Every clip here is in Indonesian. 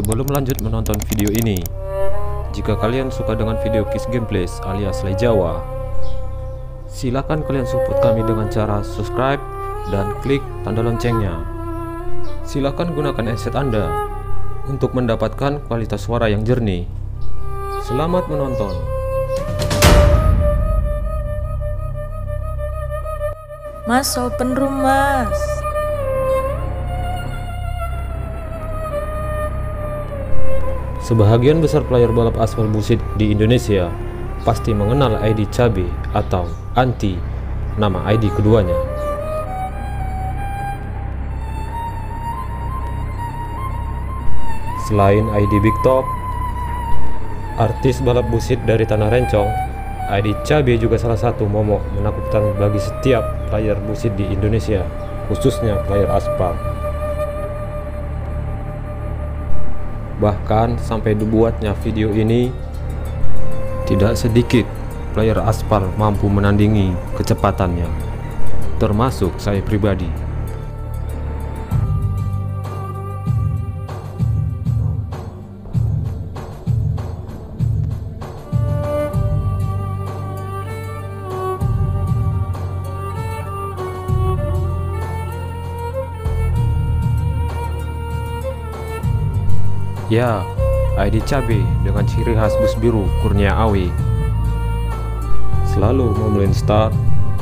Sebelum lanjut menonton video ini, jika kalian suka dengan video Kiss Gameplays alias Lay Jawa, silakan kalian support kami dengan cara subscribe dan klik tanda loncengnya. Silakan gunakan headset Anda untuk mendapatkan kualitas suara yang jernih. Selamat menonton. Mas, open room, Mas. Sebahagian besar player balap aspal busit di Indonesia pasti mengenal ID Cabe atau Anti, nama ID keduanya. Selain ID Big Top, artis balap busit dari Tanah Rencong, ID Cabe juga salah satu momok menakutkan bagi setiap player busit di Indonesia, khususnya player aspal. Bahkan sampai dibuatnya video ini, tidak sedikit player aspal mampu menandingi kecepatannya, termasuk saya pribadi. Ya, ID Cabe dengan ciri khas bus biru Kurnia AW selalu memulai start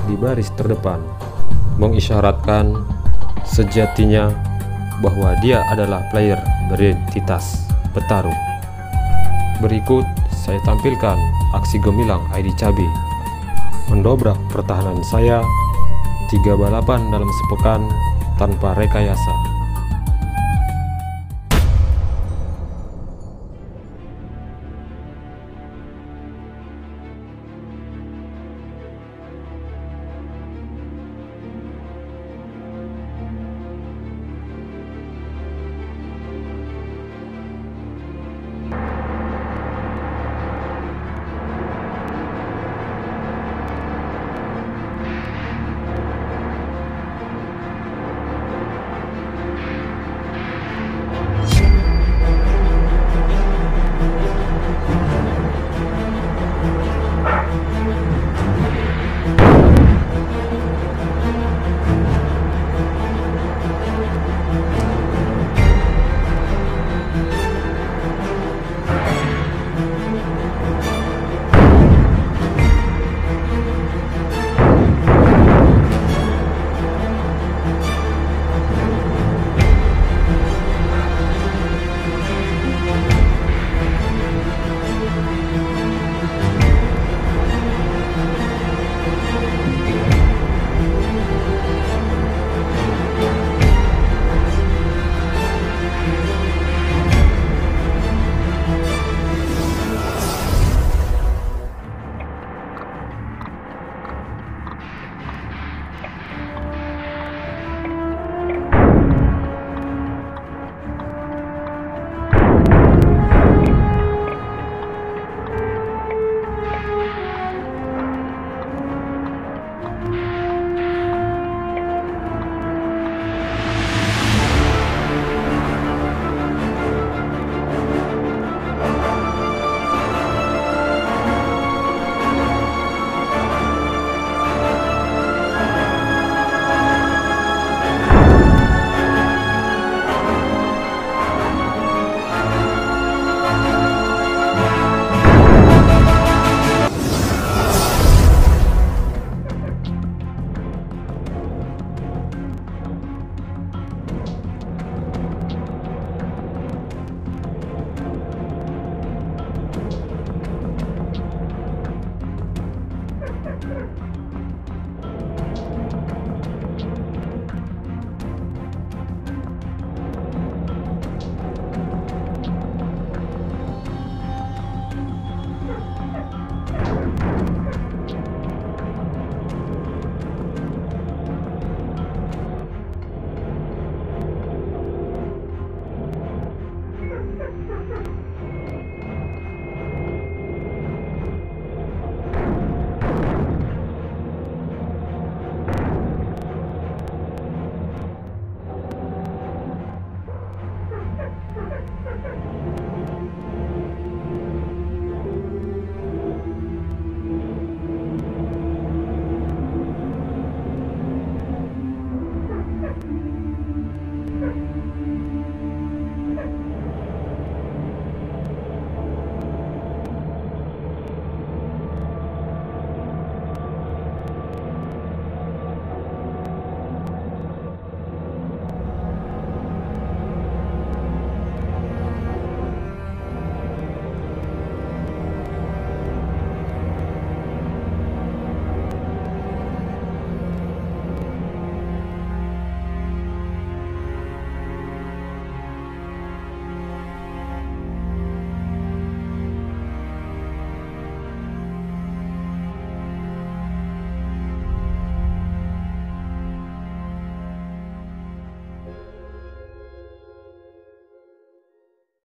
di baris terdepan, mengisyaratkan sejatinya bahwa dia adalah player beridentitas petarung. Berikut saya tampilkan aksi gemilang ID Cabe mendobrak pertahanan saya 3 balapan dalam sepekan tanpa rekayasa.